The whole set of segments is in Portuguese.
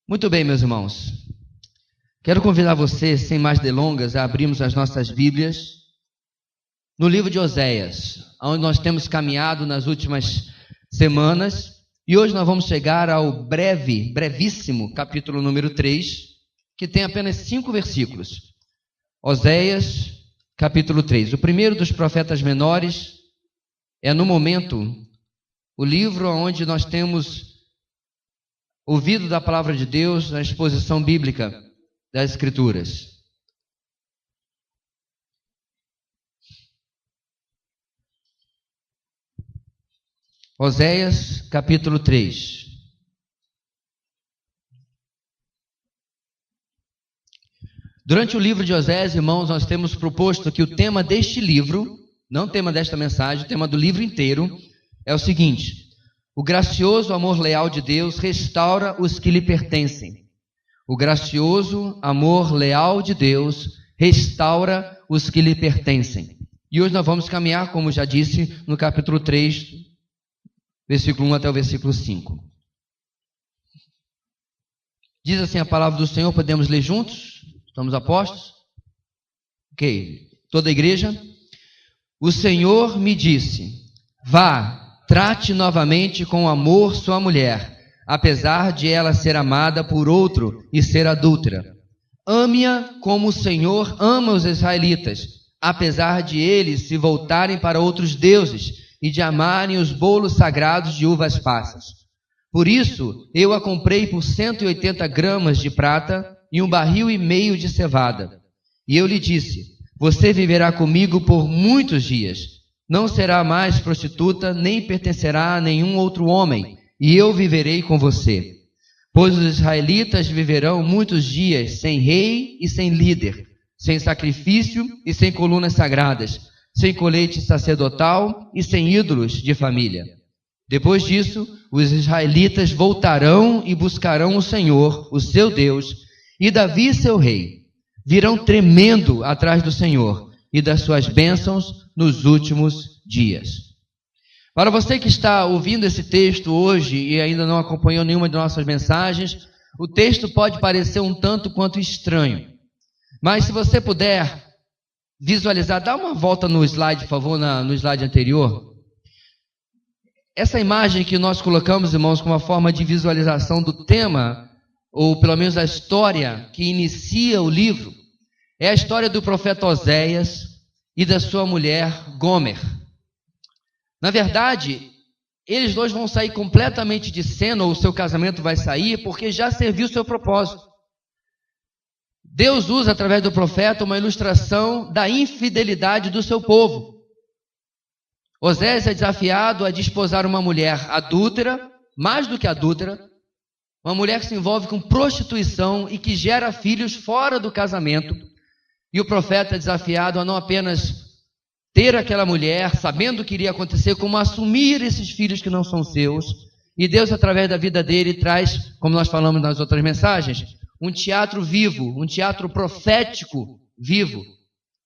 Muito bem, meus irmãos. Quero convidar você, sem mais delongas, a abrirmos as nossas Bíblias no livro de Oséias, onde nós temos caminhado nas últimas semanas, e hoje nós vamos chegar ao brevíssimo capítulo número 3, que tem apenas 5 versículos. Oséias, capítulo 3. O primeiro dos profetas menores é, no momento, o livro onde nós temos ouvido da palavra de Deus na exposição bíblica das Escrituras. Oséias, capítulo 3. Durante o livro de Oséias, irmãos, nós temos proposto que o tema deste livro, não o tema desta mensagem, o tema do livro inteiro, é o seguinte: o gracioso amor leal de Deus restaura os que lhe pertencem. O gracioso amor leal de Deus restaura os que lhe pertencem. E hoje nós vamos caminhar, como já disse, no capítulo 3, versículo 1 até o versículo 5. Diz assim a palavra do Senhor, podemos ler juntos? Estamos a postos? Ok. Toda a igreja? O Senhor me disse: vá, trate novamente com amor sua mulher, apesar de ela ser amada por outro e ser adúltera. Ame-a como o Senhor ama os israelitas, apesar de eles se voltarem para outros deuses e de amarem os bolos sagrados de uvas passas. Por isso, eu a comprei por 180 gramas de prata e 1,5 barril de cevada. E eu lhe disse: você viverá comigo por muitos dias. Não será mais prostituta, nem pertencerá a nenhum outro homem, e eu viverei com você. Pois os israelitas viverão muitos dias sem rei e sem líder, sem sacrifício e sem colunas sagradas, sem colete sacerdotal e sem ídolos de família. Depois disso, os israelitas voltarão e buscarão o Senhor, o seu Deus, e Davi, seu rei. Virão tremendo atrás do Senhor e das suas bênçãos nos últimos dias. Para você que está ouvindo esse texto hoje e ainda não acompanhou nenhuma de nossas mensagens, o texto pode parecer um tanto quanto estranho. Mas se você puder visualizar, dá uma volta no slide, por favor, no slide anterior. Essa imagem que nós colocamos, irmãos, como uma forma de visualização do tema, ou pelo menos a história que inicia o livro, é a história do profeta Oséias e da sua mulher Gomer. Na verdade, eles dois vão sair completamente de cena, ou o seu casamento vai sair, porque já serviu o seu propósito. Deus usa através do profeta uma ilustração da infidelidade do seu povo. Oséias é desafiado a desposar uma mulher adúltera, mais do que adúltera, uma mulher que se envolve com prostituição e que gera filhos fora do casamento. E o profeta é desafiado a não apenas ter aquela mulher, sabendo o que iria acontecer, como assumir esses filhos que não são seus. E Deus, através da vida dele, traz, como nós falamos nas outras mensagens, um teatro vivo, um teatro profético vivo,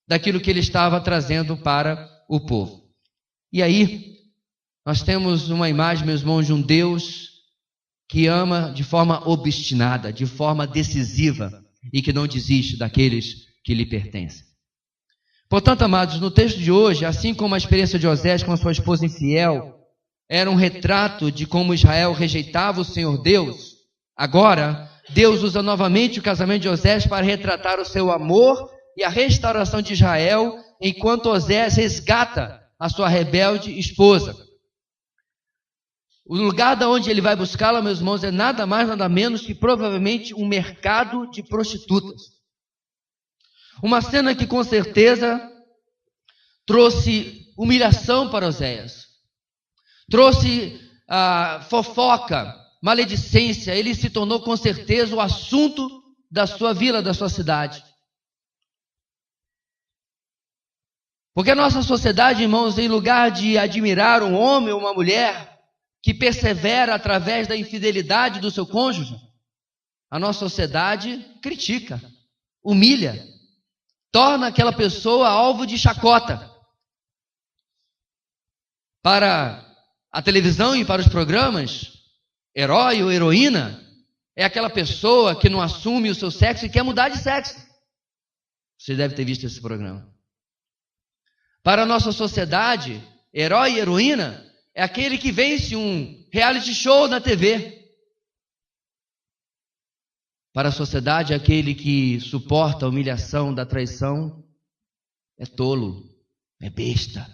daquilo que ele estava trazendo para o povo. E aí, nós temos uma imagem, meus irmãos, de um Deus que ama de forma obstinada, de forma decisiva, e que não desiste daqueles que lhe pertencem. Portanto, amados, no texto de hoje, assim como a experiência de Oséias com a sua esposa infiel era um retrato de como Israel rejeitava o Senhor Deus, agora Deus usa novamente o casamento de Oséias para retratar o seu amor e a restauração de Israel, enquanto Oséias resgata a sua rebelde esposa. O lugar de onde ele vai buscá-la, meus irmãos, é nada mais, nada menos que provavelmente um mercado de prostitutas. Uma cena que com certeza trouxe humilhação para Oséias, trouxe fofoca, maledicência. Ele se tornou com certeza o assunto da sua vila, da sua cidade. Porque a nossa sociedade, irmãos, em lugar de admirar um homem ou uma mulher que persevera através da infidelidade do seu cônjuge, a nossa sociedade critica, humilha, torna aquela pessoa alvo de chacota. Para a televisão e para os programas, herói ou heroína é aquela pessoa que não assume o seu sexo e quer mudar de sexo. Você deve ter visto esse programa. Para a nossa sociedade, herói e heroína é aquele que vence um reality show na TV. Para a sociedade, aquele que suporta a humilhação da traição é tolo, é besta,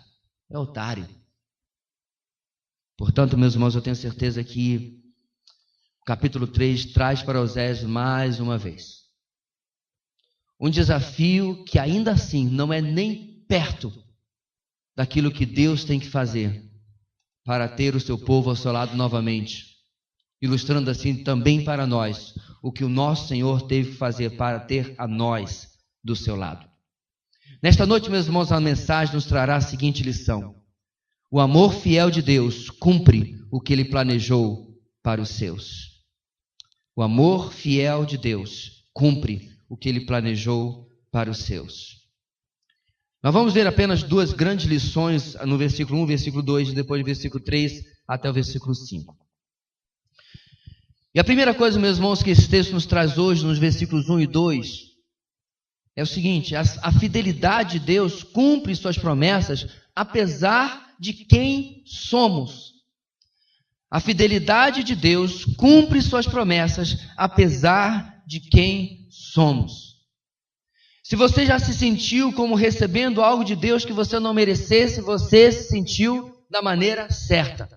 é otário. Portanto, meus irmãos, eu tenho certeza que o capítulo 3 traz para Oséias mais uma vez um desafio que ainda assim não é nem perto daquilo que Deus tem que fazer para ter o seu povo ao seu lado novamente, ilustrando assim também para nós o que o nosso Senhor teve que fazer para ter a nós do seu lado. Nesta noite, meus irmãos, a mensagem nos trará a seguinte lição: o amor fiel de Deus cumpre o que Ele planejou para os seus. O amor fiel de Deus cumpre o que Ele planejou para os seus. Nós vamos ver apenas duas grandes lições no versículo 1, versículo 2, e depois do versículo 3 até o versículo 5. E a primeira coisa, meus irmãos, que esse texto nos traz hoje, nos versículos 1 e 2, é o seguinte: a fidelidade de Deus cumpre suas promessas apesar de quem somos. A fidelidade de Deus cumpre suas promessas apesar de quem somos. Se você já se sentiu como recebendo algo de Deus que você não merecesse, você se sentiu da maneira certa.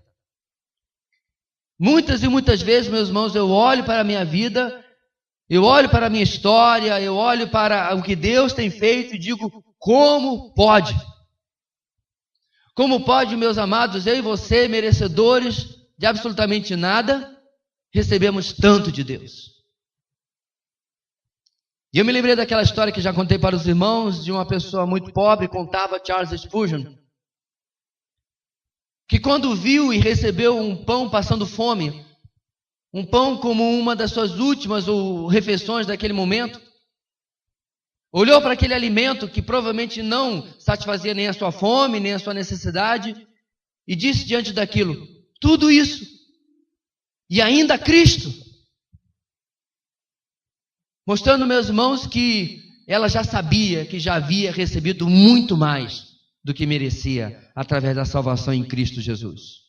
Muitas e muitas vezes, meus irmãos, eu olho para a minha vida, eu olho para a minha história, eu olho para o que Deus tem feito e digo: como pode? Como pode, meus amados, eu e você, merecedores de absolutamente nada, recebemos tanto de Deus? E eu me lembrei daquela história que já contei para os irmãos, de uma pessoa muito pobre, contava Charles Spurgeon, que quando viu e recebeu um pão passando fome, um pão como uma das suas últimas refeições daquele momento, olhou para aquele alimento que provavelmente não satisfazia nem a sua fome, nem a sua necessidade, e disse diante daquilo: tudo isso, e ainda Cristo. Mostrando, meus irmãos, que ela já sabia que já havia recebido muito mais do que merecia através da salvação em Cristo Jesus.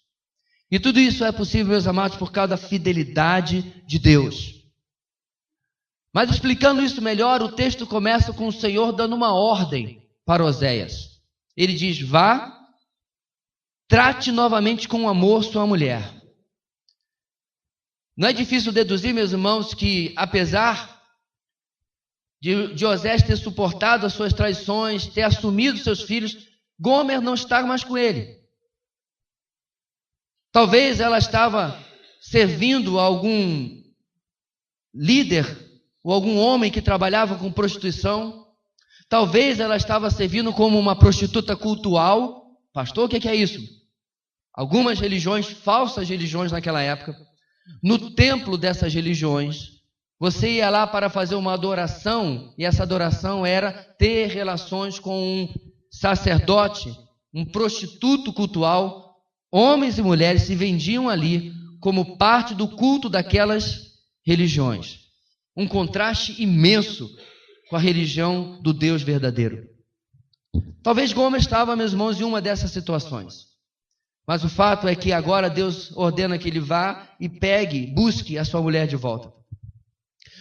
E tudo isso é possível, meus amados, por causa da fidelidade de Deus. Mas explicando isso melhor, o texto começa com o Senhor dando uma ordem para Oséias. Ele diz: vá, trate novamente com amor sua mulher. Não é difícil deduzir, meus irmãos, que apesar de Oséias ter suportado as suas traições, ter assumido seus filhos, Gomer não estava mais com ele. Talvez ela estava servindo a algum líder ou algum homem que trabalhava com prostituição. Talvez ela estava servindo como uma prostituta cultual. Pastor, o que é isso? Algumas religiões, falsas religiões naquela época, no templo dessas religiões, você ia lá para fazer uma adoração, e essa adoração era ter relações com um sacerdote, um prostituto cultual. Homens e mulheres se vendiam ali como parte do culto daquelas religiões. Um contraste imenso com a religião do Deus verdadeiro. Talvez Gomer estava, meus irmãos, em uma dessas situações. Mas o fato é que agora Deus ordena que ele vá e busque a sua mulher de volta.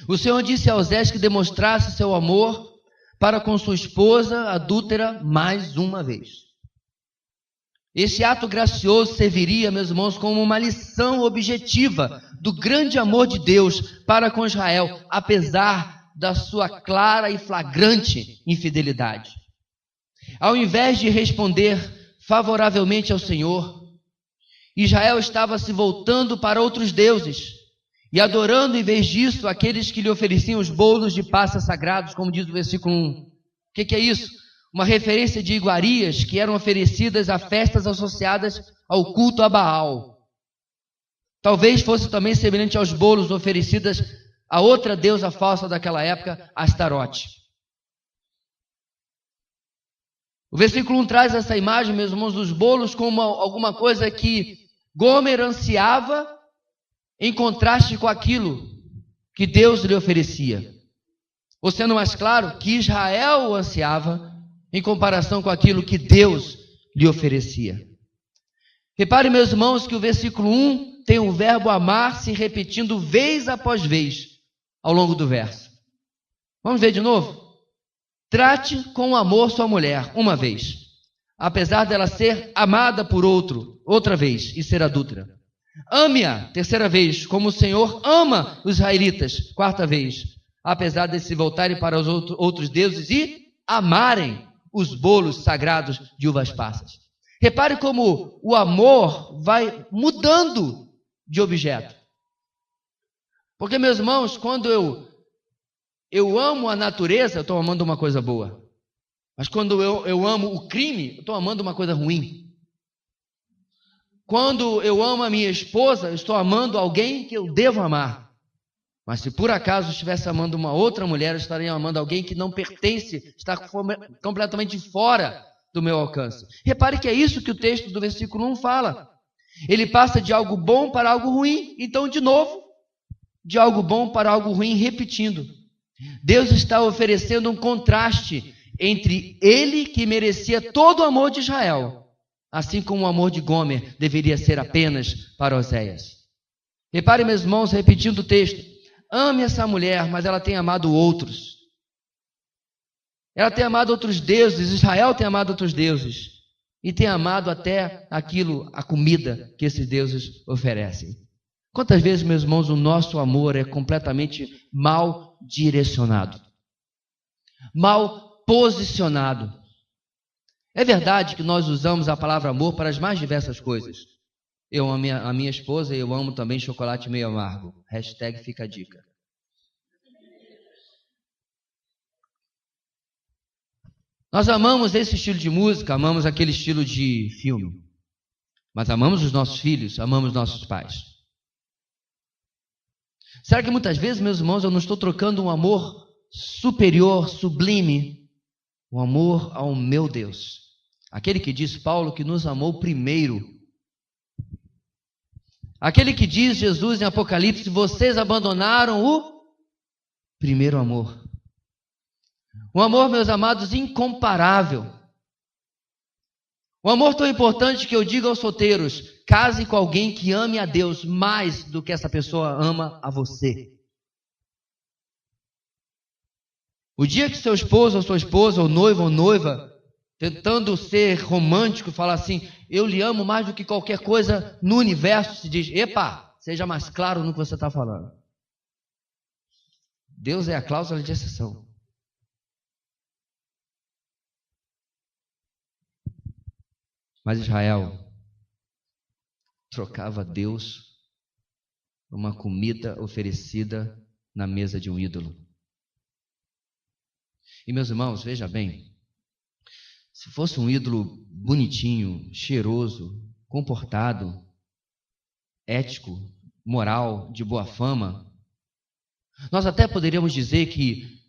O Senhor disse a Oséias que demonstrasse seu amor para com sua esposa adúltera mais uma vez. Esse ato gracioso serviria, meus irmãos, como uma lição objetiva do grande amor de Deus para com Israel, apesar da sua clara e flagrante infidelidade. Ao invés de responder favoravelmente ao Senhor, Israel estava se voltando para outros deuses e adorando, em vez disso, aqueles que lhe ofereciam os bolos de passas sagrados, como diz o versículo 1. O que é isso? Uma referência de iguarias que eram oferecidas a festas associadas ao culto a Baal. Talvez fosse também semelhante aos bolos oferecidos a outra deusa falsa daquela época, Astarote. O versículo 1 traz essa imagem, meus irmãos, dos bolos como alguma coisa que Gomer ansiava em contraste com aquilo que Deus lhe oferecia. Ou sendo mais claro, que Israel ansiava em comparação com aquilo que Deus lhe oferecia. Repare, meus irmãos, que o versículo 1 tem o verbo amar se repetindo vez após vez ao longo do verso. Vamos ver de novo? Trate com amor sua mulher, uma vez, apesar dela ser amada por outro, outra vez, e ser adúltera. Ame-a, terceira vez, como o Senhor ama os israelitas, quarta vez, apesar de se voltarem para os outros deuses e amarem os bolos sagrados de uvas passas. Repare como o amor vai mudando de objeto. Porque, meus irmãos, quando eu amo a natureza, eu estou amando uma coisa boa. Mas quando eu amo o crime, eu estou amando uma coisa ruim. Quando eu amo a minha esposa, eu estou amando alguém que eu devo amar. Mas se por acaso eu estivesse amando uma outra mulher, eu estaria amando alguém que não pertence, está completamente fora do meu alcance. Repare que é isso que o texto do versículo 1 fala. Ele passa de algo bom para algo ruim, então de novo, de algo bom para algo ruim, repetindo. Deus está oferecendo um contraste entre ele, que merecia todo o amor de Israel, assim como o amor de Gomer deveria ser apenas para Oséias. Repare, meus irmãos, repetindo o texto: ame essa mulher, mas ela tem amado outros. Ela tem amado outros deuses, Israel tem amado outros deuses, e tem amado até aquilo, a comida que esses deuses oferecem. Quantas vezes, meus irmãos, o nosso amor é completamente mal direcionado, mal posicionado. É verdade que nós usamos a palavra amor para as mais diversas coisas. Eu amo a minha esposa e eu amo também chocolate meio amargo. # fica a dica. Nós amamos esse estilo de música, amamos aquele estilo de filme. Mas amamos os nossos filhos, amamos nossos pais. Será que muitas vezes, meus irmãos, eu não estou trocando um amor superior, sublime, um amor ao meu Deus? Aquele que diz, Paulo, que nos amou primeiro. Aquele que diz, Jesus, em Apocalipse, vocês abandonaram o primeiro amor. Um amor, meus amados, incomparável. Um amor tão importante que eu digo aos solteiros: case com alguém que ame a Deus mais do que essa pessoa ama a você. O dia que seu esposo ou sua esposa, ou noivo ou noiva, tentando ser romântico, falar assim, eu lhe amo mais do que qualquer coisa no universo, se diz, epa, seja mais claro no que você está falando. Deus é a cláusula de exceção. Mas Israel trocava Deus por uma comida oferecida na mesa de um ídolo. E meus irmãos, veja bem, se fosse um ídolo bonitinho, cheiroso, comportado, ético, moral, de boa fama, nós até poderíamos dizer que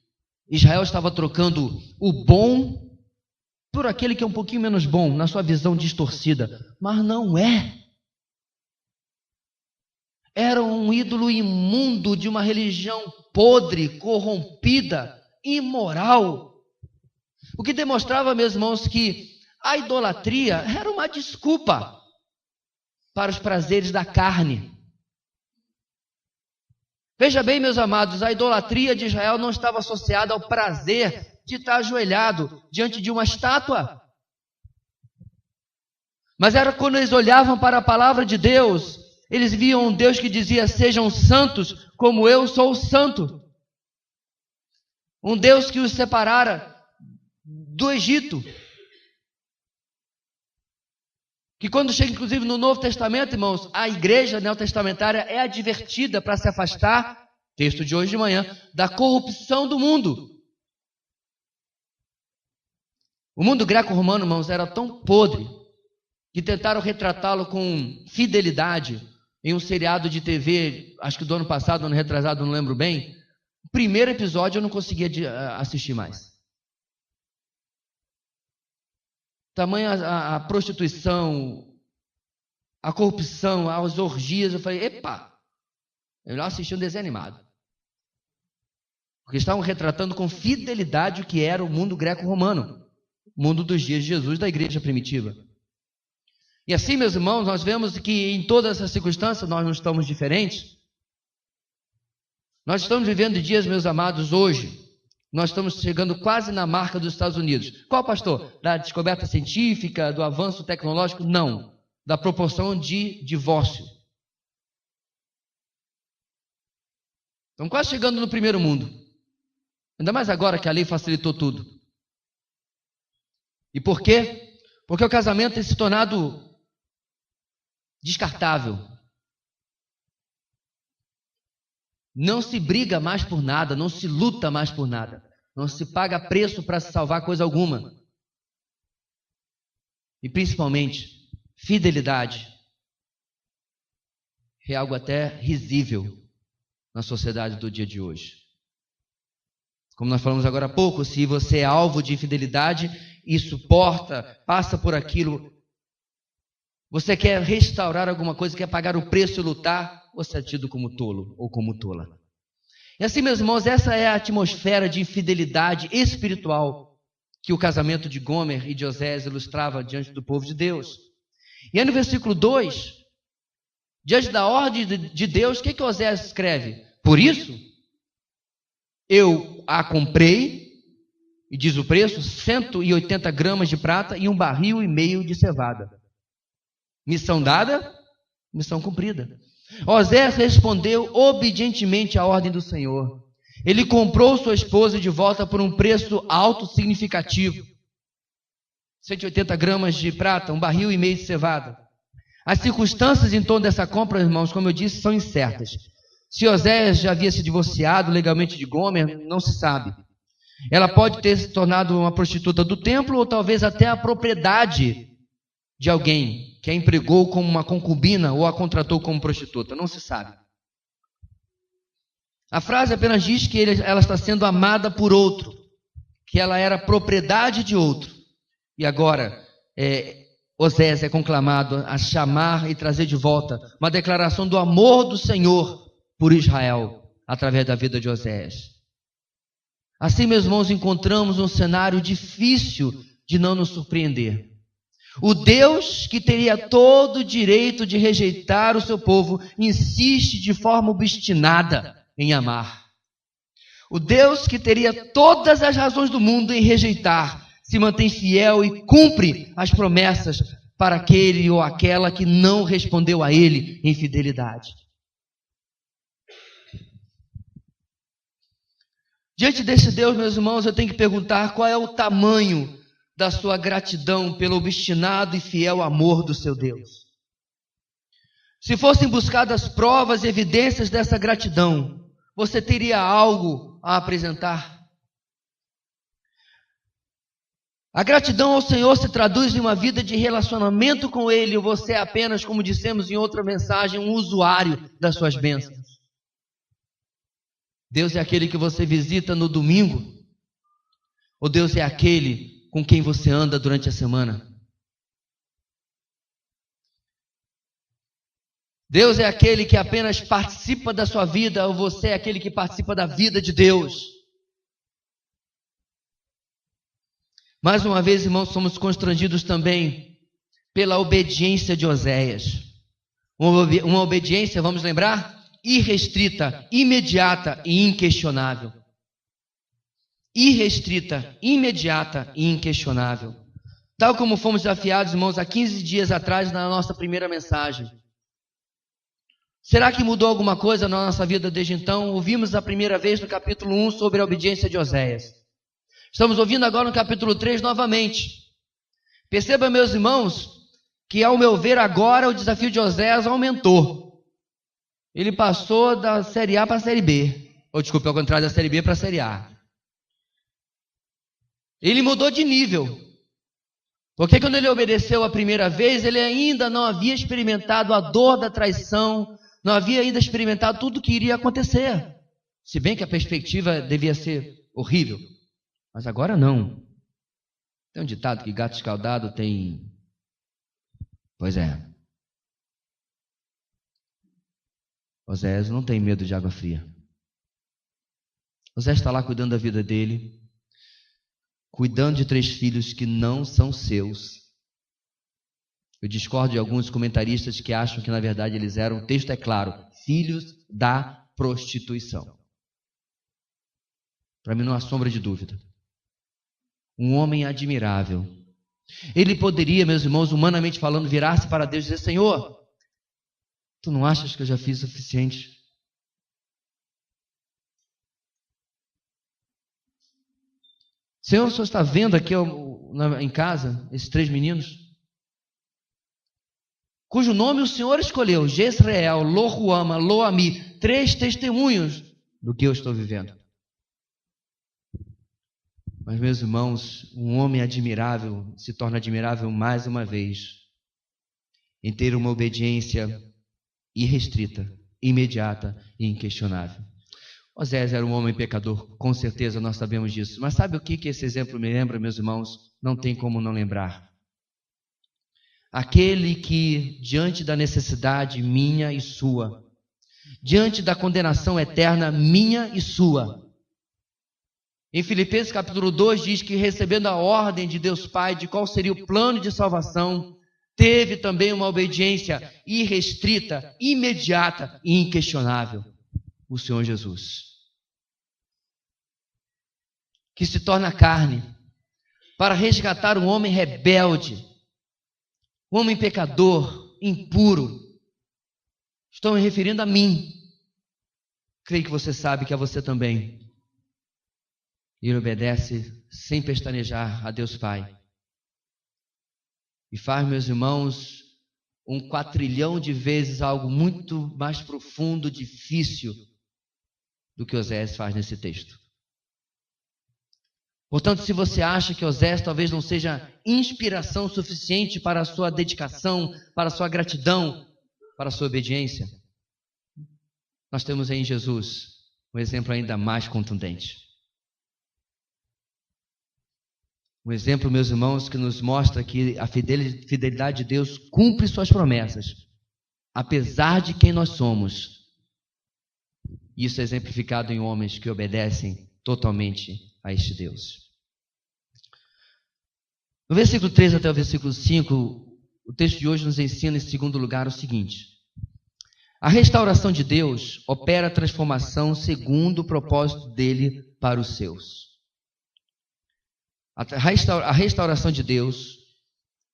Israel estava trocando o bom por aquele que é um pouquinho menos bom, na sua visão distorcida. Mas não é. Era um ídolo imundo de uma religião podre, corrompida, imoral. O que demonstrava, meus irmãos, que a idolatria era uma desculpa para os prazeres da carne. Veja bem, meus amados, a idolatria de Israel não estava associada ao prazer de estar ajoelhado diante de uma estátua. Mas era quando eles olhavam para a palavra de Deus, eles viam um Deus que dizia, sejam santos como eu sou santo. Um Deus que os separara do Egito. Que quando chega inclusive no Novo Testamento, irmãos, a igreja neotestamentária é advertida para se afastar, texto de hoje de manhã, da corrupção do mundo. O mundo greco-romano, irmãos, era tão podre que tentaram retratá-lo com fidelidade em um seriado de TV, acho que do ano passado, ano retrasado, não lembro bem. O primeiro episódio eu não conseguia assistir mais. Tamanha a prostituição, a corrupção, as orgias, eu falei, epa, eu lá assisti um desenho animado. Porque estavam retratando com fidelidade o que era o mundo greco-romano, o mundo dos dias de Jesus, da igreja primitiva. E assim, meus irmãos, nós vemos que em todas essas circunstâncias nós não estamos diferentes. Nós estamos vivendo dias, meus amados, hoje. Nós estamos chegando quase na marca dos Estados Unidos. Qual, pastor? Da descoberta científica, do avanço tecnológico? Não. Da proporção de divórcio. Estamos quase chegando no primeiro mundo. Ainda mais agora que a lei facilitou tudo. E por quê? Porque o casamento tem se tornado descartável. Não se briga mais por nada, não se luta mais por nada. Não se paga preço para se salvar coisa alguma. E principalmente, fidelidade é algo até risível na sociedade do dia de hoje. Como nós falamos agora há pouco, se você é alvo de infidelidade e suporta, passa por aquilo, você quer restaurar alguma coisa, quer pagar o preço e lutar, você é tido como tolo ou como tola. E assim, meus irmãos, essa é a atmosfera de infidelidade espiritual que o casamento de Gomer e de Osés ilustrava diante do povo de Deus. E aí no versículo 2, diante da ordem de Deus, o que Osés escreve? Por isso, eu a comprei, e diz o preço, 180 gramas de prata e 1,5 barril de cevada. Missão dada, missão cumprida. Osés respondeu obedientemente à ordem do Senhor. Ele comprou sua esposa de volta por um preço alto significativo. 180 gramas de prata, 1,5 barril de cevada. As circunstâncias em torno dessa compra, irmãos, como eu disse, são incertas. Se Osés já havia se divorciado legalmente de Gomer, não se sabe. Ela pode ter se tornado uma prostituta do templo ou talvez até a propriedade de alguém que a empregou como uma concubina ou a contratou como prostituta, não se sabe. A frase apenas diz que ela está sendo amada por outro, que ela era propriedade de outro. E agora, Osés é conclamado a chamar e trazer de volta uma declaração do amor do Senhor por Israel, através da vida de Osés. Assim, meus irmãos, encontramos um cenário difícil de não nos surpreender. O Deus que teria todo o direito de rejeitar o seu povo, insiste de forma obstinada em amar. O Deus que teria todas as razões do mundo em rejeitar, se mantém fiel e cumpre as promessas para aquele ou aquela que não respondeu a ele em fidelidade. Diante desse Deus, meus irmãos, eu tenho que perguntar qual é o tamanho da sua gratidão pelo obstinado e fiel amor do seu Deus. Se fossem buscadas provas e evidências dessa gratidão, você teria algo a apresentar? A gratidão ao Senhor se traduz em uma vida de relacionamento com Ele, ou você é apenas, como dissemos em outra mensagem, um usuário das suas bênçãos? Deus é aquele que você visita no domingo? Ou Deus é aquele com quem você anda durante a semana? Deus é aquele que apenas participa da sua vida, ou você é aquele que participa da vida de Deus? Mais uma vez, irmãos, somos constrangidos também pela obediência de Oséias. Uma obediência, vamos lembrar, irrestrita, imediata e inquestionável. Irrestrita, imediata e inquestionável. Tal como fomos desafiados, irmãos, há 15 dias atrás na nossa primeira mensagem. Será que mudou alguma coisa na nossa vida desde então? Ouvimos a primeira vez no capítulo 1 sobre a obediência de Oséias. Estamos ouvindo agora no capítulo 3 novamente. Perceba, meus irmãos, que ao meu ver agora o desafio de Oséias aumentou. Ele passou da série A para a série B. Ou desculpe, ao contrário, da série B para a série A. Ele mudou de nível. Porque quando ele obedeceu a primeira vez, ele ainda não havia experimentado a dor da traição, não havia ainda experimentado tudo o que iria acontecer. Se bem que a perspectiva devia ser horrível. Mas agora não. Tem um ditado que gato escaldado tem... Pois é. Oséias não tem medo de água fria. Osés está lá cuidando da vida dele, cuidando de 3 filhos que não são seus. Eu discordo de alguns comentaristas que acham que, na verdade, eles eram, o texto é claro, filhos da prostituição. Para mim não há sombra de dúvida. Um homem admirável. Ele poderia, meus irmãos, humanamente falando, virar-se para Deus e dizer: Senhor, tu não achas que eu já fiz o suficiente? Senhor, o senhor está vendo aqui em casa esses 3 meninos? Cujo nome o Senhor escolheu, Jezreel, Lohuama, Loami, 3 testemunhos do que eu estou vivendo. Mas, meus irmãos, um homem admirável se torna admirável mais uma vez em ter uma obediência irrestrita, imediata e inquestionável. Osés era um homem pecador, com certeza nós sabemos disso. Mas sabe o que esse exemplo me lembra, meus irmãos? Não tem como não lembrar. Aquele que, diante da necessidade minha e sua, diante da condenação eterna minha e sua, em Filipenses capítulo 2 diz que, recebendo a ordem de Deus Pai de qual seria o plano de salvação, teve também uma obediência irrestrita, imediata e inquestionável. O Senhor Jesus, que se torna carne para resgatar um homem rebelde, um homem pecador, impuro. Estou me referindo a mim. Creio que você sabe que a você também. E ele obedece sem pestanejar a Deus Pai. E faz, meus irmãos, 1 quatrilhão de vezes algo muito mais profundo, difícil do que Osés faz nesse texto. Portanto, se você acha que Osés talvez não seja inspiração suficiente para a sua dedicação, para a sua gratidão, para a sua obediência, nós temos aí em Jesus um exemplo ainda mais contundente. Um exemplo, meus irmãos, que nos mostra que a fidelidade de Deus cumpre suas promessas, apesar de quem nós somos. Isso é exemplificado em homens que obedecem totalmente a este Deus. No versículo 3 até o versículo 5, o texto de hoje nos ensina, em segundo lugar, o seguinte: a restauração de Deus opera a transformação segundo o propósito dele para os seus. A restauração de Deus,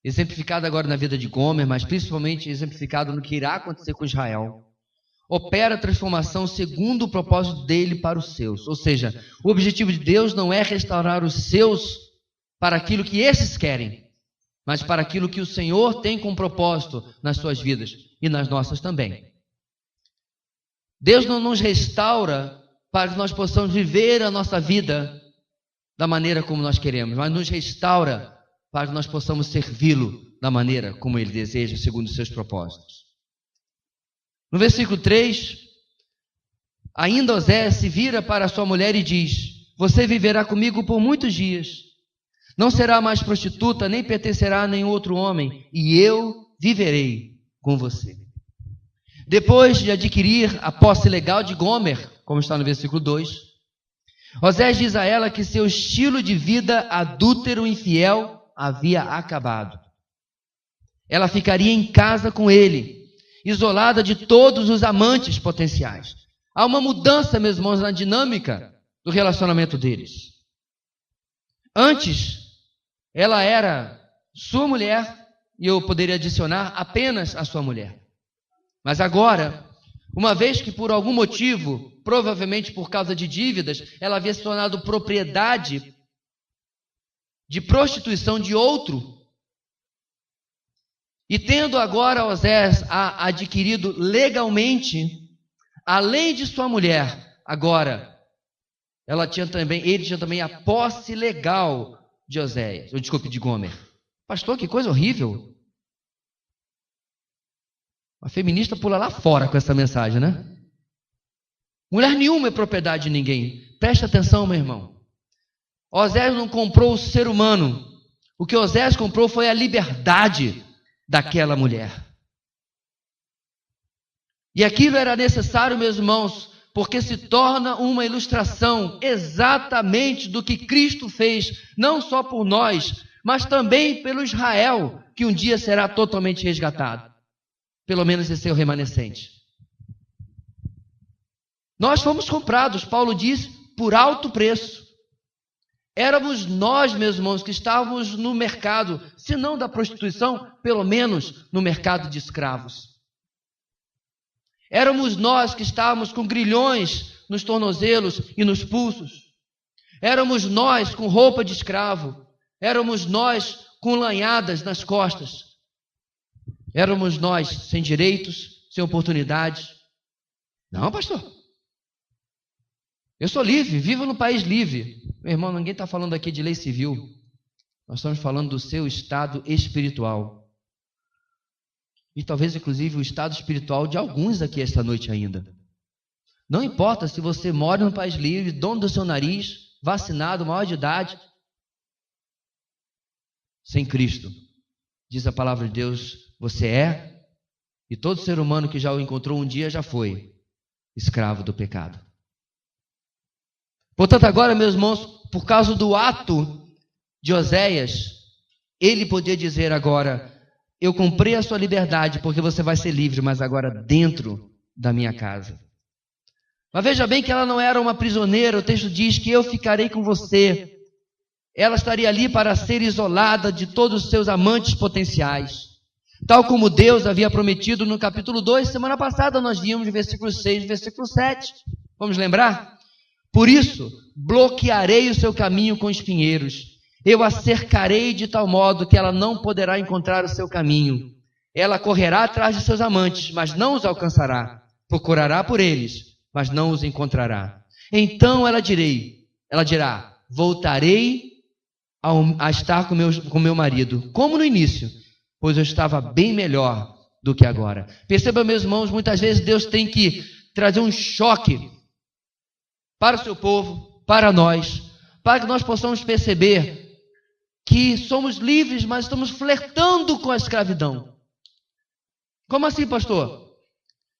exemplificada agora na vida de Gomer, mas principalmente exemplificado no que irá acontecer com Israel, opera a transformação segundo o propósito dele para os seus. Ou seja, o objetivo de Deus não é restaurar os seus para aquilo que esses querem, mas para aquilo que o Senhor tem como propósito nas suas vidas e nas nossas também. Deus não nos restaura para que nós possamos viver a nossa vida da maneira como nós queremos, mas nos restaura para que nós possamos servi-lo da maneira como ele deseja, segundo os seus propósitos. No versículo 3, ainda Osés se vira para sua mulher e diz: você viverá comigo por muitos dias, não será mais prostituta, nem pertencerá a nenhum outro homem, e eu viverei com você. Depois de adquirir a posse legal de Gomer, como está no versículo 2, Osés diz a ela que seu estilo de vida adúltero e infiel havia acabado. Ela ficaria em casa com ele, isolada de todos os amantes potenciais. Há uma mudança, meus irmãos, na dinâmica do relacionamento deles. Antes, ela era sua mulher, e eu poderia adicionar apenas a sua mulher. Mas agora, uma vez que por algum motivo, provavelmente por causa de dívidas, ela havia se tornado propriedade de prostituição de outro, e tendo agora Osés adquirido legalmente, além de sua mulher, agora ele tinha também a posse legal de Oséias, de Gomer. Pastor, que coisa horrível. A feminista pula lá fora com essa mensagem, né? Mulher nenhuma é propriedade de ninguém. Presta atenção, meu irmão. Osés não comprou o ser humano. O que Osés comprou foi a liberdade daquela mulher. E aquilo era necessário, meus irmãos, porque se torna uma ilustração exatamente do que Cristo fez, não só por nós, mas também pelo Israel, que um dia será totalmente resgatado. Pelo menos esse é o remanescente. Nós fomos comprados, Paulo diz, por alto preço. Éramos nós, meus irmãos, que estávamos no mercado, se não da prostituição, pelo menos no mercado de escravos. Éramos nós que estávamos com grilhões nos tornozelos e nos pulsos. Éramos nós com roupa de escravo. Éramos nós com lanhadas nas costas. Éramos nós sem direitos, sem oportunidades. Não, pastor. Eu sou livre, vivo no país livre. Meu irmão, ninguém está falando aqui de lei civil. Nós estamos falando do seu estado espiritual. E talvez, inclusive, o estado espiritual de alguns aqui esta noite ainda. Não importa se você mora no país livre, dono do seu nariz, vacinado, maior de idade. Sem Cristo, diz a palavra de Deus, você é, e todo ser humano que já o encontrou um dia já foi, escravo do pecado. Portanto, agora, meus irmãos, por causa do ato de Oséias, ele podia dizer agora, eu comprei a sua liberdade porque você vai ser livre, mas agora dentro da minha casa. Mas veja bem que ela não era uma prisioneira, o texto diz que eu ficarei com você. Ela estaria ali para ser isolada de todos os seus amantes potenciais. Tal como Deus havia prometido no capítulo 2, semana passada nós vimos versículo 6 e versículo 7. Vamos lembrar? Por isso, bloquearei o seu caminho com espinheiros. Eu a cercarei de tal modo que ela não poderá encontrar o seu caminho. Ela correrá atrás de seus amantes, mas não os alcançará. Procurará por eles, mas não os encontrará. Então ela dirá, voltarei a estar com meu marido, como no início, pois eu estava bem melhor do que agora. Perceba, meus irmãos, muitas vezes Deus tem que trazer um choque para o seu povo, para nós, para que nós possamos perceber que somos livres, mas estamos flertando com a escravidão. Como assim, pastor?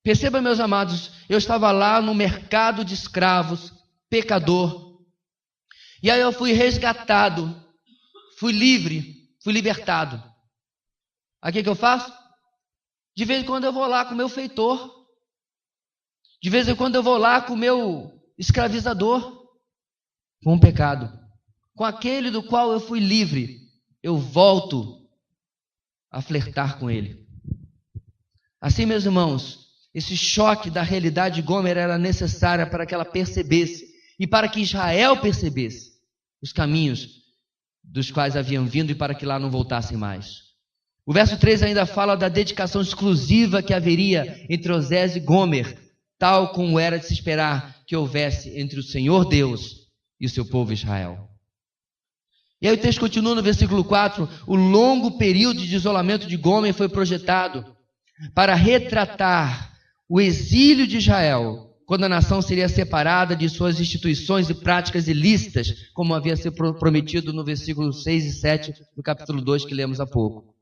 Perceba, meus amados, eu estava lá no mercado de escravos, pecador, e aí eu fui resgatado, fui livre, fui libertado. Aí o que eu faço? De vez em quando eu vou lá com o meu feitor, de vez em quando eu vou lá com o meu escravizador, com o pecado. Com aquele do qual eu fui livre, eu volto a flertar com ele. Assim, meus irmãos, esse choque da realidade de Gomer era necessária para que ela percebesse e para que Israel percebesse os caminhos dos quais haviam vindo e para que lá não voltassem mais. O verso 3 ainda fala da dedicação exclusiva que haveria entre Osés e Gomer, tal como era de se esperar que houvesse entre o Senhor Deus e o seu povo Israel. E aí o texto continua no versículo 4, o longo período de isolamento de Gomer foi projetado para retratar o exílio de Israel, quando a nação seria separada de suas instituições e práticas ilícitas, como havia sido prometido no versículo 6 e 7 do capítulo 2 que lemos há pouco.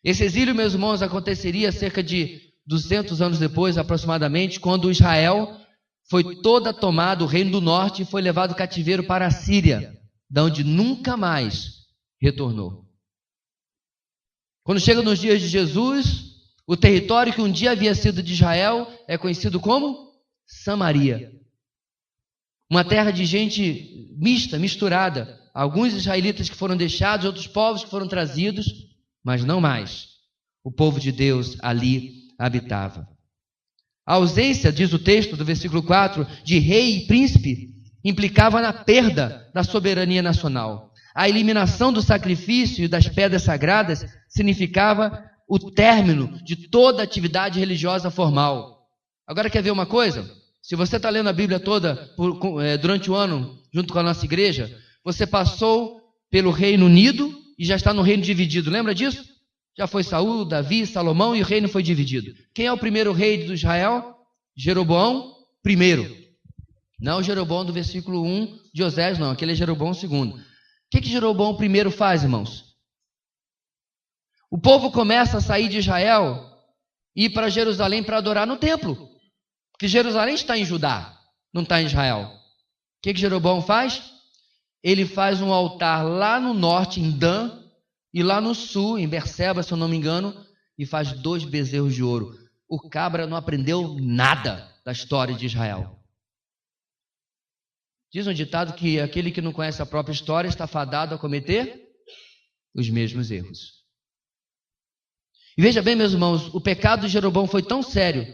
Esse exílio, meus irmãos, aconteceria cerca de 200 anos depois, aproximadamente, quando Israel foi toda tomada, o reino do norte, e foi levado cativeiro para a Síria, de onde nunca mais retornou. Quando chega nos dias de Jesus, o território que um dia havia sido de Israel é conhecido como Samaria. Uma terra de gente mista, misturada. Alguns israelitas que foram deixados, outros povos que foram trazidos, mas não mais. O povo de Deus ali habitava. A ausência, diz o texto do versículo 4, de rei e príncipe, implicava na perda da soberania nacional. A eliminação do sacrifício e das pedras sagradas significava o término de toda atividade religiosa formal. Agora quer ver uma coisa? Se você está lendo a Bíblia toda durante o ano, junto com a nossa igreja, você passou pelo Reino Unido e já está no reino dividido. Lembra disso? Já foi Saul, Davi, Salomão e o reino foi dividido. Quem é o primeiro rei de Israel? Jeroboão I. Não o Jeroboão do versículo 1 de Osés, não. Aquele é Jeroboão II. O que Jeroboão I faz, irmãos? O povo começa a sair de Israel e ir para Jerusalém para adorar no templo. Que Jerusalém está em Judá, não está em Israel. O que Jeroboão faz? Ele faz um altar lá no norte, em Dan, e lá no sul, em Berseba, se eu não me engano, e faz 2 bezerros de ouro. O cabra não aprendeu nada da história de Israel. Diz um ditado que aquele que não conhece a própria história está fadado a cometer os mesmos erros. E veja bem, meus irmãos, o pecado de Jeroboão foi tão sério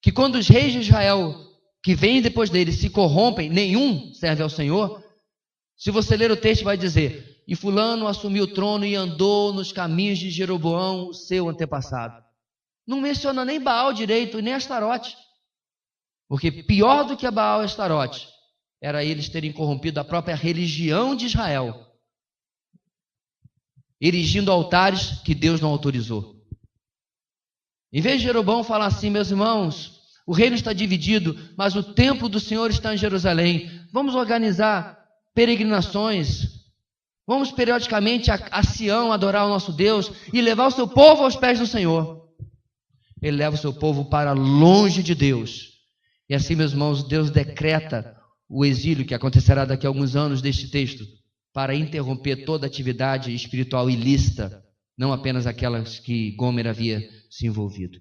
que quando os reis de Israel que vêm depois dele se corrompem, nenhum serve ao Senhor. Se você ler o texto, vai dizer: e fulano assumiu o trono e andou nos caminhos de Jeroboão, o seu antepassado. Não menciona nem Baal direito e nem Astarote. Porque pior do que a Baal e Astarote era eles terem corrompido a própria religião de Israel, erigindo altares que Deus não autorizou. Em vez de Jeroboão falar assim: meus irmãos, o reino está dividido, mas o templo do Senhor está em Jerusalém, vamos organizar peregrinações, vamos periodicamente a Sião adorar o nosso Deus e levar o seu povo aos pés do Senhor. Ele leva o seu povo para longe de Deus. E assim, meus irmãos, Deus decreta o exílio que acontecerá daqui a alguns anos deste texto, para interromper toda atividade espiritual ilícita, não apenas aquelas que Gomer havia se envolvido.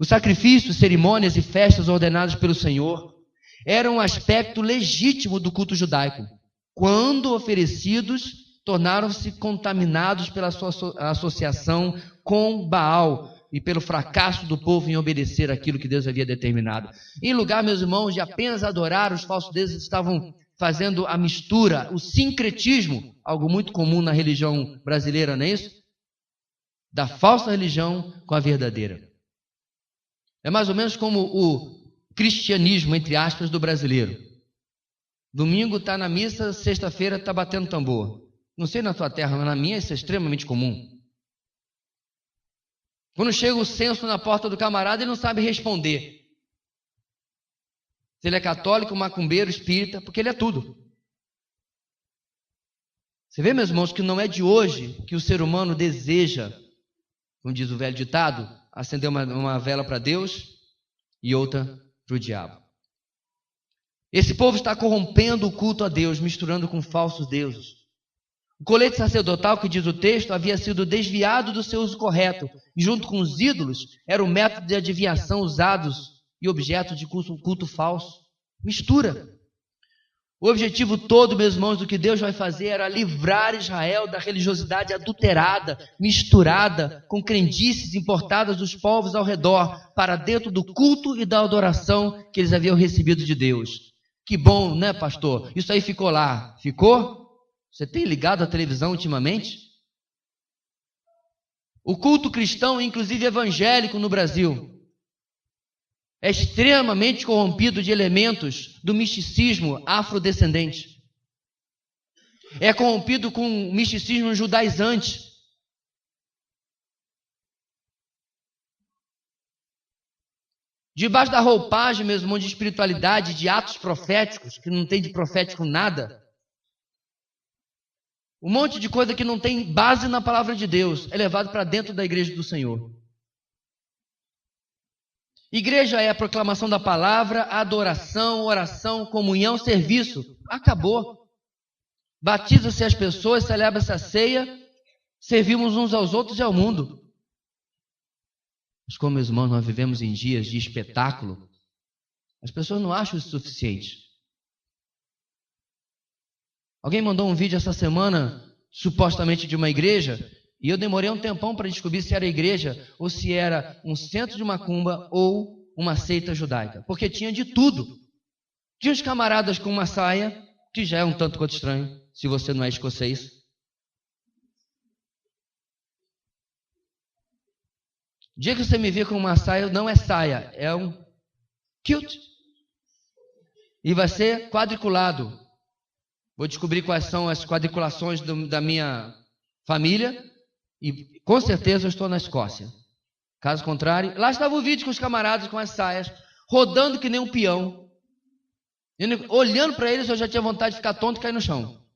Os sacrifícios, cerimônias e festas ordenadas pelo Senhor eram um aspecto legítimo do culto judaico. Quando oferecidos, tornaram-se contaminados pela sua associação com Baal e pelo fracasso do povo em obedecer aquilo que Deus havia determinado. Em lugar, meus irmãos, de apenas adorar os falsos deuses, estavam fazendo a mistura, o sincretismo, algo muito comum na religião brasileira, não é isso? Da falsa religião com a verdadeira. É mais ou menos como o cristianismo, entre aspas, do brasileiro. Domingo está na missa, sexta-feira está batendo tambor. Não sei na tua terra, mas na minha isso é extremamente comum. Quando chega o censo na porta do camarada, ele não sabe responder. Se ele é católico, macumbeiro, espírita, porque ele é tudo. Você vê, meus irmãos, que não é de hoje que o ser humano deseja, como diz o velho ditado, acender uma vela para Deus e outra para o diabo. Esse povo está corrompendo o culto a Deus, misturando com falsos deuses. O colete sacerdotal, que diz o texto, havia sido desviado do seu uso correto, e junto com os ídolos, era o método de adivinhação usados e objeto de culto falso. Mistura. O objetivo todo, meus irmãos, do que Deus vai fazer era livrar Israel da religiosidade adulterada, misturada com crendices importadas dos povos ao redor, para dentro do culto e da adoração que eles haviam recebido de Deus. Que bom, né, pastor? Isso aí ficou lá. Ficou? Você tem ligado a televisão ultimamente? O culto cristão, inclusive evangélico no Brasil, é extremamente corrompido de elementos do misticismo afrodescendente. É corrompido com o misticismo judaizante. Debaixo da roupagem, meu irmão, de espiritualidade, de atos proféticos, que não tem de profético nada. Um monte de coisa que não tem base na palavra de Deus é levado para dentro da igreja do Senhor. Igreja é a proclamação da palavra, adoração, oração, comunhão, serviço. Acabou. Batiza-se as pessoas, celebra-se a ceia, servimos uns aos outros e ao mundo. Mas como, meus irmãos, nós vivemos em dias de espetáculo, as pessoas não acham isso suficiente. Alguém mandou um vídeo essa semana, supostamente de uma igreja, e eu demorei um tempão para descobrir se era igreja ou se era um centro de macumba ou uma seita judaica. Porque tinha de tudo. Tinha os camaradas com uma saia, que já é um tanto quanto estranho, se você não é escocês. O dia que você me vê com uma saia, não é saia, é um kilt. E vai ser quadriculado. Vou descobrir quais são as quadriculações da minha família e com certeza eu estou na Escócia. Caso contrário, lá estava o vídeo com os camaradas com as saias, rodando que nem um peão. Olhando para eles eu já tinha vontade de ficar tonto e cair no chão.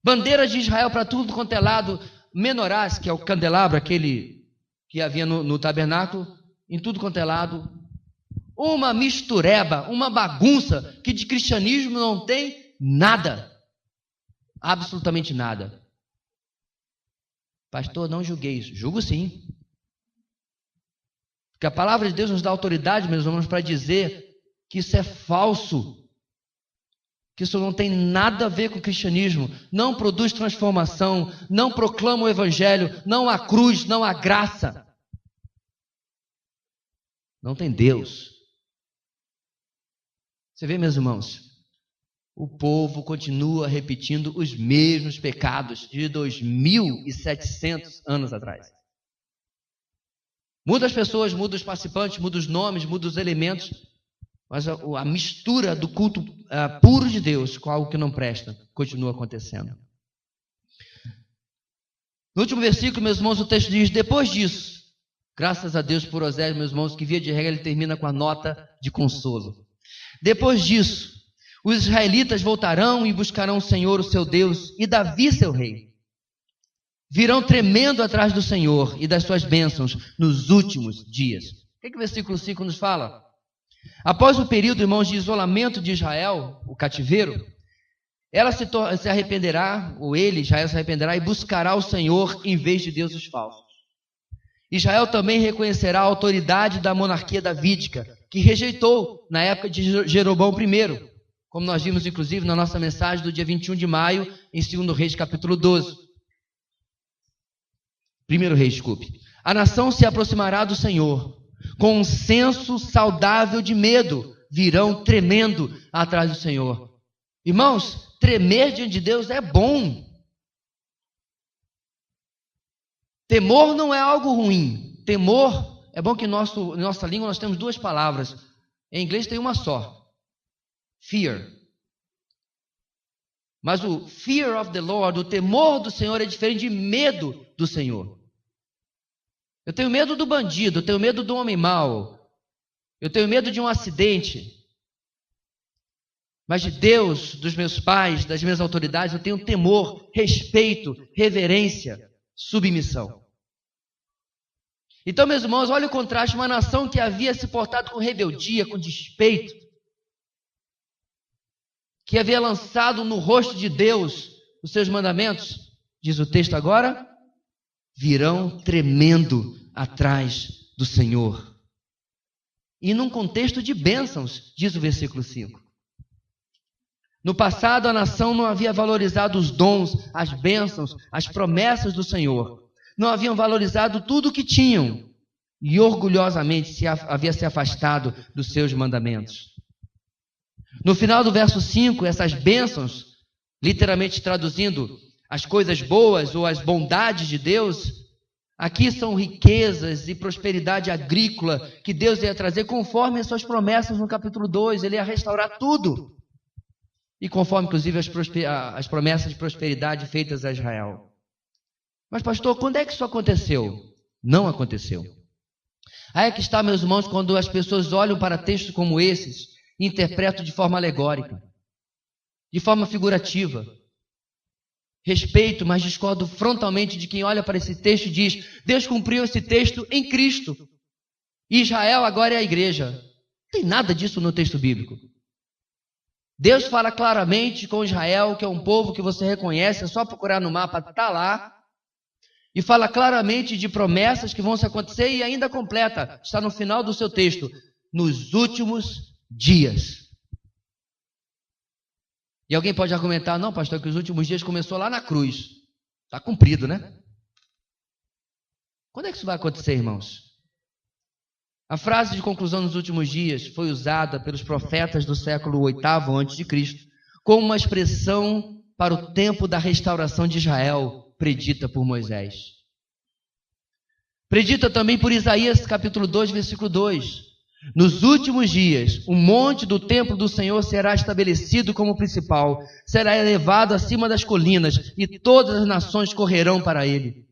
Bandeiras de Israel para tudo quanto é lado, menorás, que é o candelabro, aquele que havia no tabernáculo, em tudo quanto é lado. Uma mistureba, uma bagunça, que de cristianismo não tem nada. Absolutamente nada. Pastor, não julguei isso. Julgo sim. Porque a palavra de Deus nos dá autoridade, meus irmãos, para dizer que isso é falso. Que isso não tem nada a ver com o cristianismo. Não produz transformação, não proclama o evangelho, não há cruz, não há graça. Não tem Deus. Você vê, meus irmãos, o povo continua repetindo os mesmos pecados de 2.700 anos atrás. Muda as pessoas, muda os participantes, muda os nomes, muda os elementos, mas a mistura do culto puro de Deus com algo que não presta continua acontecendo. No último versículo, meus irmãos, o texto diz: depois disso, graças a Deus por Osés, meus irmãos, que via de regra ele termina com a nota de consolo. Depois disso, os israelitas voltarão e buscarão o Senhor, o seu Deus, e Davi, seu rei. Virão tremendo atrás do Senhor e das suas bênçãos nos últimos dias. O que o versículo 5 nos fala? Após o período, irmãos, de isolamento de Israel, o cativeiro, ela se arrependerá, ou ele, Israel, se arrependerá e buscará o Senhor em vez de deuses falsos. Israel também reconhecerá a autoridade da monarquia davídica, que rejeitou na época de Jeroboão I, como nós vimos inclusive na nossa mensagem do dia 21 de maio, em 2 Reis capítulo 12. 1 Reis, desculpe. A nação se aproximará do Senhor, com um senso saudável de medo, virão tremendo atrás do Senhor. Irmãos, tremer diante de Deus é bom. Temor não é algo ruim. Temor, é bom que em nossa língua nós temos duas palavras. Em inglês tem uma só. Fear. Mas o fear of the Lord, o temor do Senhor, é diferente de medo do Senhor. Eu tenho medo do bandido, eu tenho medo do homem mau, eu tenho medo de um acidente. Mas de Deus, dos meus pais, das minhas autoridades, eu tenho temor, respeito, reverência, submissão. Então, meus irmãos, olha o contraste, uma nação que havia se portado com rebeldia, com despeito, que havia lançado no rosto de Deus os seus mandamentos, diz o texto agora, virão tremendo atrás do Senhor. E num contexto de bênçãos, diz o versículo 5. No passado, a nação não havia valorizado os dons, as bênçãos, as promessas do Senhor. Não haviam valorizado tudo o que tinham e orgulhosamente havia se afastado dos seus mandamentos. No final do verso 5, essas bênçãos, literalmente traduzindo as coisas boas ou as bondades de Deus, aqui são riquezas e prosperidade agrícola que Deus ia trazer conforme as suas promessas no capítulo 2, ele ia restaurar tudo. E conforme, inclusive, as promessas de prosperidade feitas a Israel. Mas, pastor, quando é que isso aconteceu? Não aconteceu. Aí é que está, meus irmãos, quando as pessoas olham para textos como esses e interpretam de forma alegórica, de forma figurativa. Respeito, mas discordo frontalmente de quem olha para esse texto e diz: Deus cumpriu esse texto em Cristo. E Israel agora é a igreja. Não tem nada disso no texto bíblico. Deus fala claramente com Israel, que é um povo que você reconhece, é só procurar no mapa, está lá. E fala claramente de promessas que vão se acontecer e ainda completa, está no final do seu texto, nos últimos dias. E alguém pode argumentar: não, pastor, que os últimos dias começou lá na cruz. Está cumprido, né? Quando é que isso vai acontecer, irmãos? A frase de conclusão nos últimos dias foi usada pelos profetas do século VIII a.C. como uma expressão para o tempo da restauração de Israel, predita por Moisés. Predita também por Isaías capítulo 2, versículo 2. Nos últimos dias, o monte do templo do Senhor será estabelecido como principal, será elevado acima das colinas, e todas as nações correrão para ele.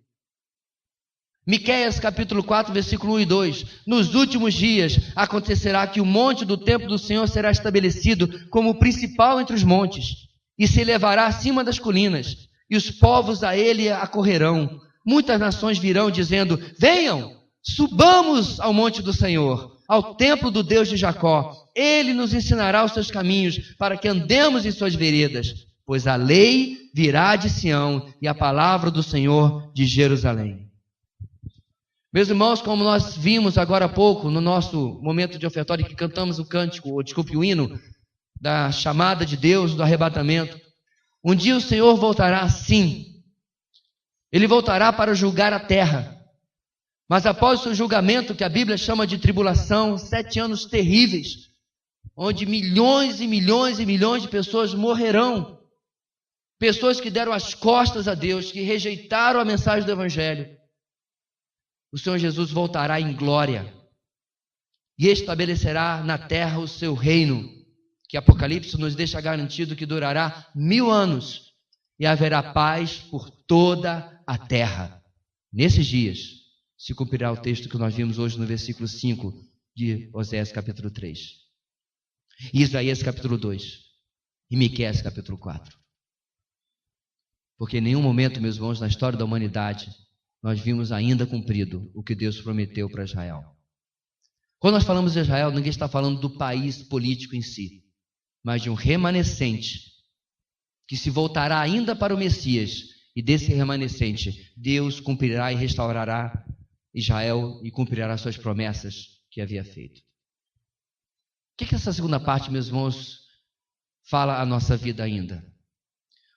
Miqueias capítulo 4, versículo 1 e 2. Nos últimos dias acontecerá que o monte do templo do Senhor será estabelecido como principal entre os montes, e se elevará acima das colinas, e os povos a ele acorrerão. Muitas nações virão dizendo: venham, subamos ao monte do Senhor, ao templo do Deus de Jacó. Ele nos ensinará os seus caminhos, para que andemos em suas veredas. Pois a lei virá de Sião e a palavra do Senhor de Jerusalém. Meus irmãos, como nós vimos agora há pouco, no nosso momento de ofertório, que cantamos o cântico, ou desculpe, o hino, da chamada de Deus, do arrebatamento, um dia o Senhor voltará sim. Ele voltará para julgar a terra. Mas após o seu julgamento, que a Bíblia chama de tribulação, 7 anos terríveis, onde milhões e milhões e milhões de pessoas morrerão. Pessoas que deram as costas a Deus, que rejeitaram a mensagem do Evangelho. O Senhor Jesus voltará em glória e estabelecerá na terra o seu reino, que Apocalipse nos deixa garantido que durará 1000 anos e haverá paz por toda a terra. Nesses dias se cumprirá o texto que nós vimos hoje no versículo 5 de Oséias capítulo 3, Isaías capítulo 2 e Miqueias capítulo 4. Porque em nenhum momento, meus irmãos, na história da humanidade, nós vimos ainda cumprido o que Deus prometeu para Israel. Quando nós falamos de Israel, ninguém está falando do país político em si, mas de um remanescente que se voltará ainda para o Messias, e desse remanescente Deus cumprirá e restaurará Israel e cumprirá suas promessas que havia feito. O que essa segunda parte, meus irmãos, fala à nossa vida ainda?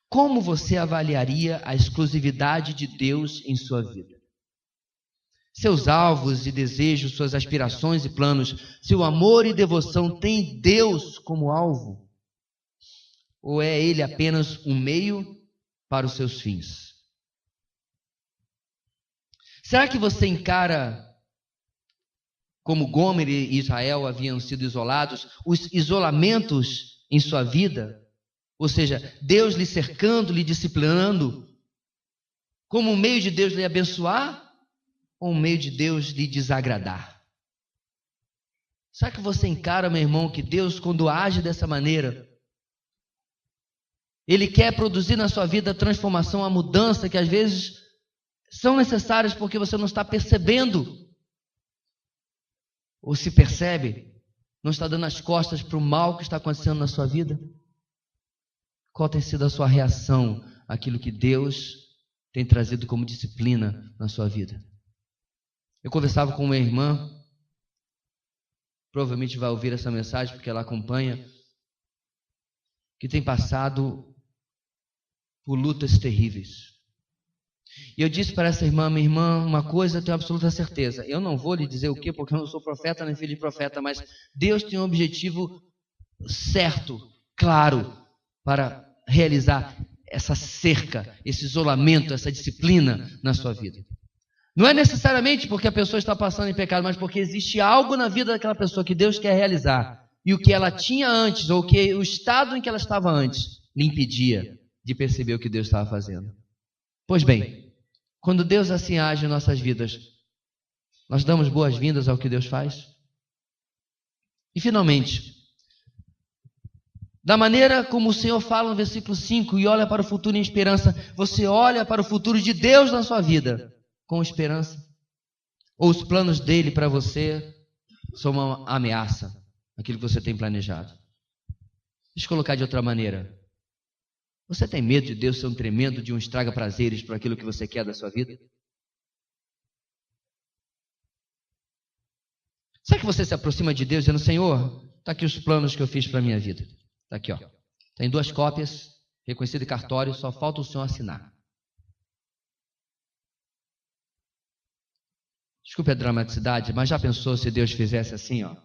Como você avaliaria a exclusividade de Deus em sua vida? Seus alvos e desejos, suas aspirações e planos, seu amor e devoção têm Deus como alvo? Ou é Ele apenas um meio para os seus fins? Será que você encara, como Gomer e Israel haviam sido isolados, os isolamentos em sua vida? Ou seja, Deus lhe cercando, lhe disciplinando, como um meio de Deus lhe abençoar ou um meio de Deus lhe desagradar? Será que você encara, meu irmão, que Deus, quando age dessa maneira, Ele quer produzir na sua vida a transformação, a mudança que às vezes são necessárias porque você não está percebendo? Ou se percebe, não está dando as costas para o mal que está acontecendo na sua vida? Qual tem sido a sua reação àquilo que Deus tem trazido como disciplina na sua vida? Eu conversava com uma irmã, provavelmente vai ouvir essa mensagem porque ela acompanha, que tem passado por lutas terríveis. E eu disse para essa irmã: minha irmã, uma coisa eu tenho absoluta certeza, eu não vou lhe dizer o que, porque eu não sou profeta nem filho de profeta, mas Deus tem um objetivo certo, claro, para realizar essa cerca, esse isolamento, essa disciplina na sua vida. Não é necessariamente porque a pessoa está passando em pecado, mas porque existe algo na vida daquela pessoa que Deus quer realizar. E o que ela tinha antes, ou que o estado em que ela estava antes, lhe impedia de perceber o que Deus estava fazendo. Pois bem, quando Deus assim age em nossas vidas, nós damos boas-vindas ao que Deus faz? E finalmente, da maneira como o Senhor fala no versículo 5, e olha para o futuro em esperança, você olha para o futuro de Deus na sua vida com esperança? Ou os planos dele para você são uma ameaça, aquilo que você tem planejado? Deixa eu colocar de outra maneira. Você tem medo de Deus ser um tremendo de um estraga-prazeres para aquilo que você quer da sua vida? Será que você se aproxima de Deus dizendo: Senhor, está aqui os planos que eu fiz para a minha vida. Está aqui, ó. Tem 2 cópias, reconhecido em cartório, só falta o senhor assinar. Desculpe a dramaticidade, mas já pensou se Deus fizesse assim, ó?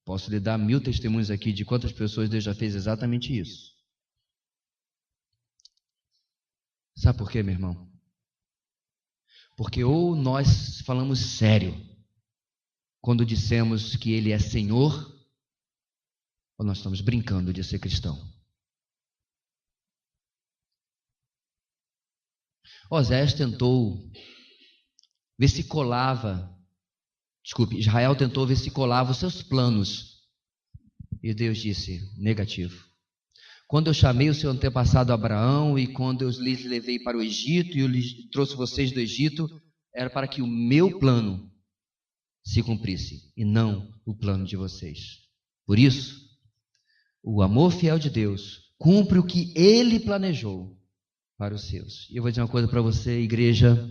Posso lhe dar 1000 testemunhos aqui de quantas pessoas Deus já fez exatamente isso. Sabe por quê, meu irmão? Porque ou nós falamos sério quando dissemos que Ele é Senhor, ou nós estamos brincando de ser cristão. Oséias tentou ver se colava Israel tentou ver se colava os seus planos. E Deus disse, negativo. Quando eu chamei o seu antepassado Abraão e quando eu lhes levei para o Egito e eu lhes trouxe vocês do Egito, era para que o meu plano se cumprisse e não o plano de vocês. Por isso, o amor fiel de Deus cumpre o que Ele planejou para os seus. E eu vou dizer uma coisa para você, igreja,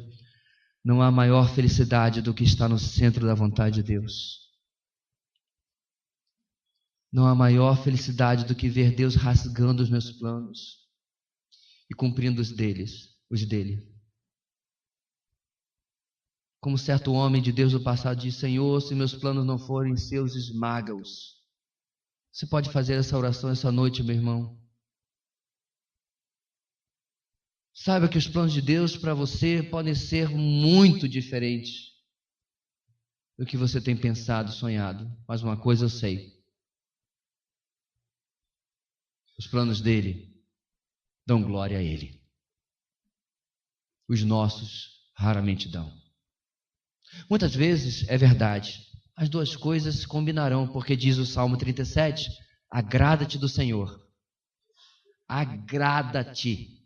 não há maior felicidade do que estar no centro da vontade de Deus. Não há maior felicidade do que ver Deus rasgando os meus planos e cumprindo os dele. Como certo homem de Deus do passado disse, Senhor, se meus planos não forem seus, esmaga-os. Você pode fazer essa oração essa noite, meu irmão. Saiba que os planos de Deus para você podem ser muito diferentes do que você tem pensado, sonhado. Mas uma coisa eu sei. Os planos dele dão glória a ele. Os nossos raramente dão. Muitas vezes é verdade. As duas coisas combinarão, porque diz o Salmo 37, agrada-te do Senhor. Agrada-te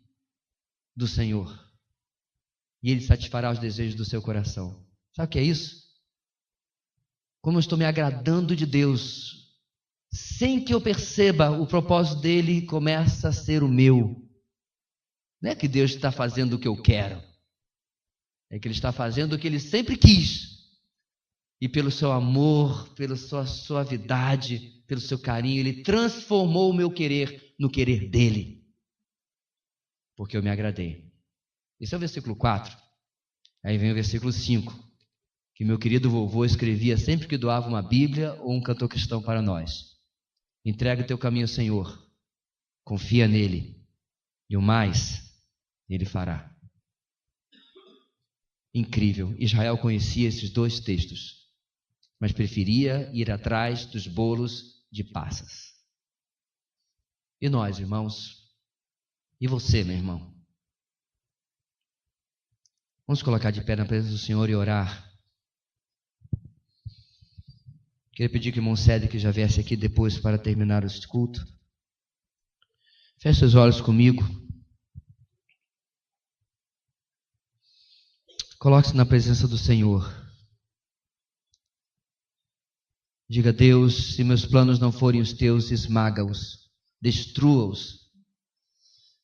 do Senhor. E Ele satisfará os desejos do seu coração. Sabe o que é isso? Como eu estou me agradando de Deus, sem que eu perceba, o propósito dele começa a ser o meu. Não é que Deus está fazendo o que eu quero. É que Ele está fazendo o que Ele sempre quis. E pelo seu amor, pela sua suavidade, pelo seu carinho, Ele transformou o meu querer no querer dEle. Porque eu me agradei. Esse é o versículo 4. Aí vem o versículo 5. Que meu querido vovô escrevia sempre que doava uma Bíblia ou um cantor cristão para nós. Entrega o teu caminho ao Senhor. Confia nele. E o mais, Ele fará. Incrível. Israel conhecia esses dois textos, mas preferia ir atrás dos bolos de passas. E nós, irmãos? E você, meu irmão? Vamos colocar de pé na presença do Senhor e orar. Queria pedir que o irmão Cédric já viesse aqui depois para terminar o culto. Feche seus olhos comigo. Coloque-se na presença do Senhor. Diga, Deus, se meus planos não forem os teus, esmaga-os, destrua-os.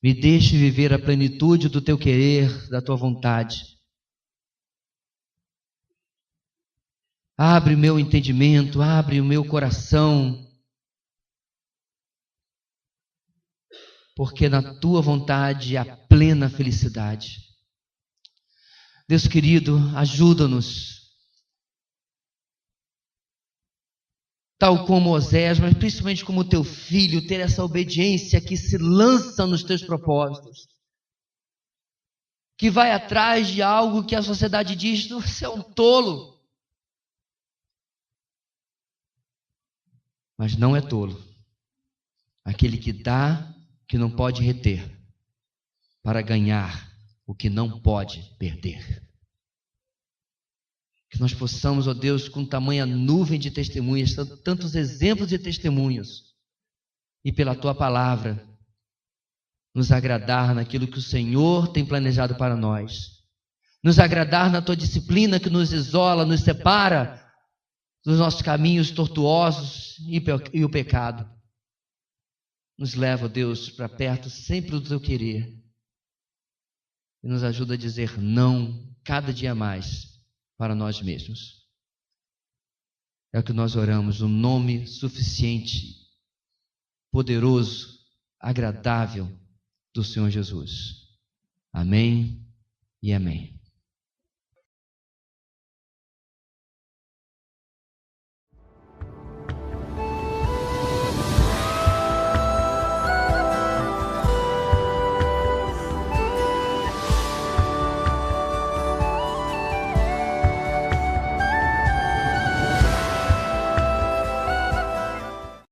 Me deixe viver a plenitude do teu querer, da tua vontade. Abre o meu entendimento, abre o meu coração, porque na tua vontade há plena felicidade. Deus querido, ajuda-nos, tal como Osés, mas principalmente como teu filho, ter essa obediência que se lança nos teus propósitos, que vai atrás de algo que a sociedade diz, você é um tolo. Mas não é tolo aquele que dá, que não pode reter, para ganhar o que não pode perder. Que nós possamos, ó Deus, com tamanha nuvem de testemunhas, tantos exemplos de testemunhos, e pela Tua palavra, nos agradar naquilo que o Senhor tem planejado para nós, nos agradar na Tua disciplina que nos isola, nos separa dos nossos caminhos tortuosos e o pecado. Nos leva, ó Deus, para perto sempre do Teu querer, e nos ajuda a dizer não cada dia mais para nós mesmos. É o que nós oramos, no nome suficiente, poderoso, agradável do Senhor Jesus. Amém e amém.